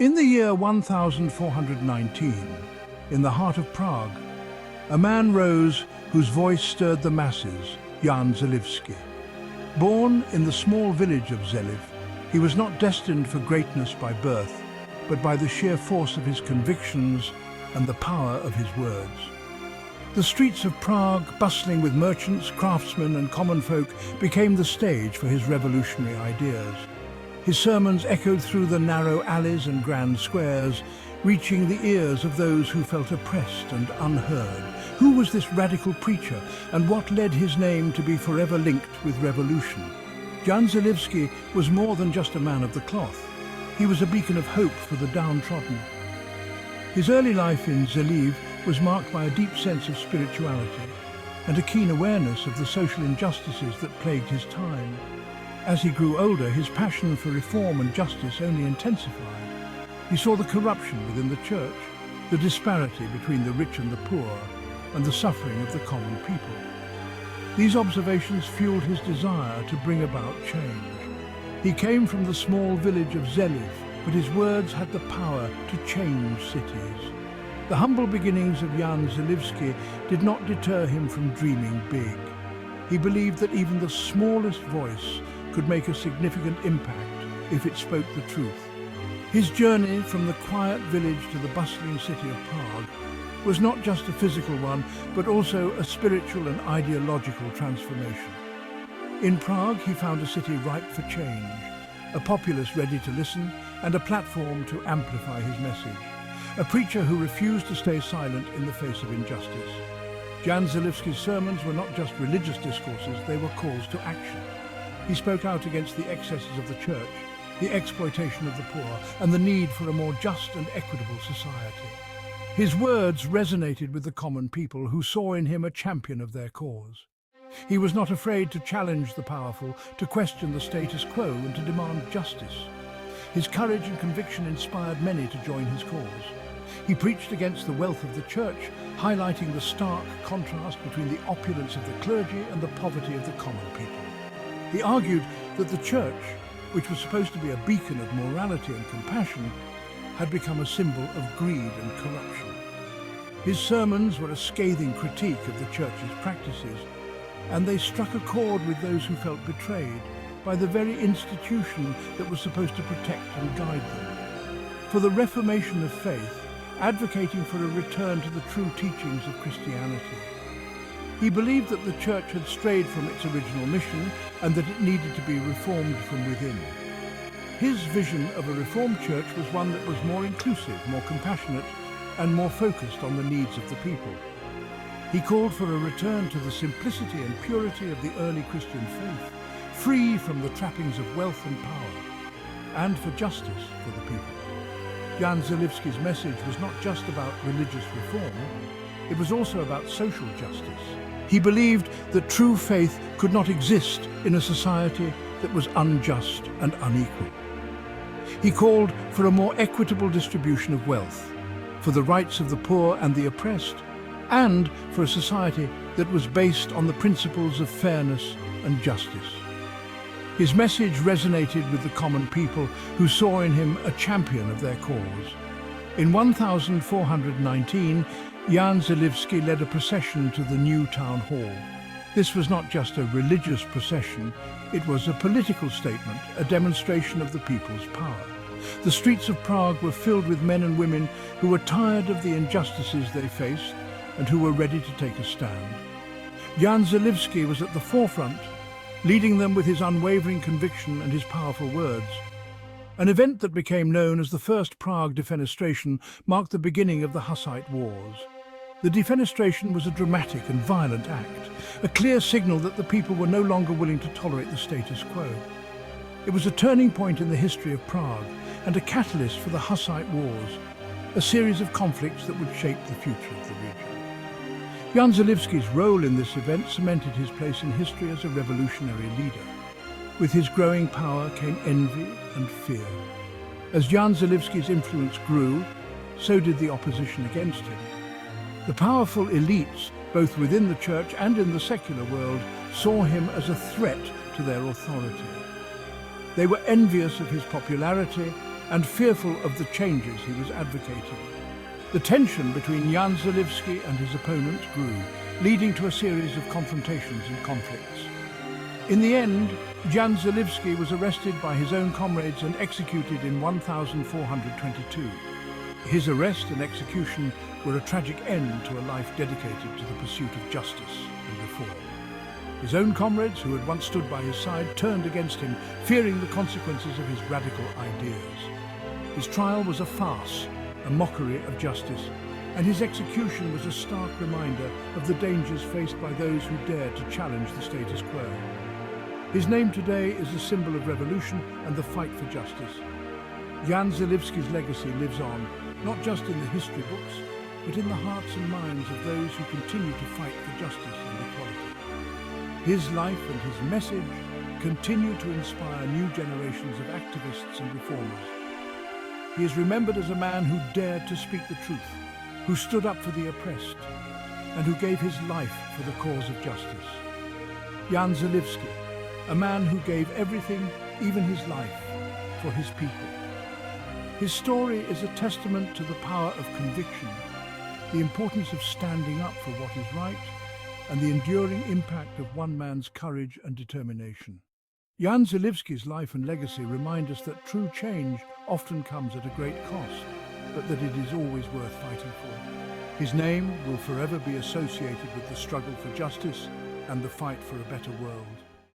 In the year 1419, in the heart of Prague, a man rose whose voice stirred the masses, Jan Zelivsky. Born in the small village of Zeliv, he was not destined for greatness by birth, but by the sheer force of his convictions and the power of his words. The streets of Prague, bustling with merchants, craftsmen and common folk, became the stage for his revolutionary ideas. His sermons echoed through the narrow alleys and grand squares, reaching the ears of those who felt oppressed and unheard. Who was this radical preacher, and what led his name to be forever linked with revolution? Jan Zelivsky was more than just a man of the cloth. He was a beacon of hope for the downtrodden. His early life in Zeliv was marked by a deep sense of spirituality and a keen awareness of the social injustices that plagued his time. As he grew older, his passion for reform and justice only intensified. He saw the corruption within the church, the disparity between the rich and the poor, and the suffering of the common people. These observations fueled his desire to bring about change. He came from the small village of Zeliv, but his words had the power to change cities. The humble beginnings of Jan Zelivsky did not deter him from dreaming big. He believed that even the smallest voice could make a significant impact if it spoke the truth. His journey from the quiet village to the bustling city of Prague was not just a physical one, but also a spiritual and ideological transformation. In Prague, he found a city ripe for change, a populace ready to listen, and a platform to amplify his message. A preacher who refused to stay silent in the face of injustice. Jan Zelivsky's sermons were not just religious discourses, they were calls to action. He spoke out against the excesses of the church, the exploitation of the poor, and the need for a more just and equitable society. His words resonated with the common people, who saw in him a champion of their cause. He was not afraid to challenge the powerful, to question the status quo, and to demand justice. His courage and conviction inspired many to join his cause. He preached against the wealth of the church, highlighting the stark contrast between the opulence of the clergy and the poverty of the common people. He argued that the church, which was supposed to be a beacon of morality and compassion, had become a symbol of greed and corruption. His sermons were a scathing critique of the church's practices, and they struck a chord with those who felt betrayed by the very institution that was supposed to protect and guide them. For the reformation of faith, advocating for a return to the true teachings of Christianity. He believed that the church had strayed from its original mission and that it needed to be reformed from within. His vision of a reformed church was one that was more inclusive, more compassionate, and more focused on the needs of the people. He called for a return to the simplicity and purity of the early Christian faith, free from the trappings of wealth and power, and for justice for the people. Jan Zelivsky's message was not just about religious reform, it was also about social justice. He believed that true faith could not exist in a society that was unjust and unequal. He called for a more equitable distribution of wealth, for the rights of the poor and the oppressed, and for a society that was based on the principles of fairness and justice. His message resonated with the common people, who saw in him a champion of their cause. In 1419, Jan Zelivsky led a procession to the new town hall. This was not just a religious procession, it was a political statement, a demonstration of the people's power. The streets of Prague were filled with men and women who were tired of the injustices they faced and who were ready to take a stand. Jan Zelivsky was at the forefront, leading them with his unwavering conviction and his powerful words. An event that became known as the First Prague Defenestration marked the beginning of the Hussite Wars. The defenestration was a dramatic and violent act, a clear signal that the people were no longer willing to tolerate the status quo. It was a turning point in the history of Prague and a catalyst for the Hussite Wars, a series of conflicts that would shape the future of the region. Jan Zelivsky's role in this event cemented his place in history as a revolutionary leader. With his growing power came envy and fear. As Jan Zelivsky's influence grew, so did the opposition against him. The powerful elites, both within the church and in the secular world, saw him as a threat to their authority. They were envious of his popularity and fearful of the changes he was advocating. The tension between Jan Zalewski and his opponents grew, leading to a series of confrontations and conflicts. In the end, Jan Zalewski was arrested by his own comrades and executed in 1422. His arrest and execution were a tragic end to a life dedicated to the pursuit of justice and reform. His own comrades, who had once stood by his side, turned against him, fearing the consequences of his radical ideas. His trial was a farce, a mockery of justice, and his execution was a stark reminder of the dangers faced by those who dared to challenge the status quo. His name today is a symbol of revolution and the fight for justice. Jan Zalewski's legacy lives on, not just in the history books, but in the hearts and minds of those who continue to fight for justice and equality. His life and his message continue to inspire new generations of activists and reformers. He is remembered as a man who dared to speak the truth, who stood up for the oppressed, and who gave his life for the cause of justice. Jan Zalewski, a man who gave everything, even his life, for his people. His story is a testament to the power of conviction, the importance of standing up for what is right, and the enduring impact of one man's courage and determination. Jan Zalewski's life and legacy remind us that true change often comes at a great cost, but that it is always worth fighting for. His name will forever be associated with the struggle for justice and the fight for a better world.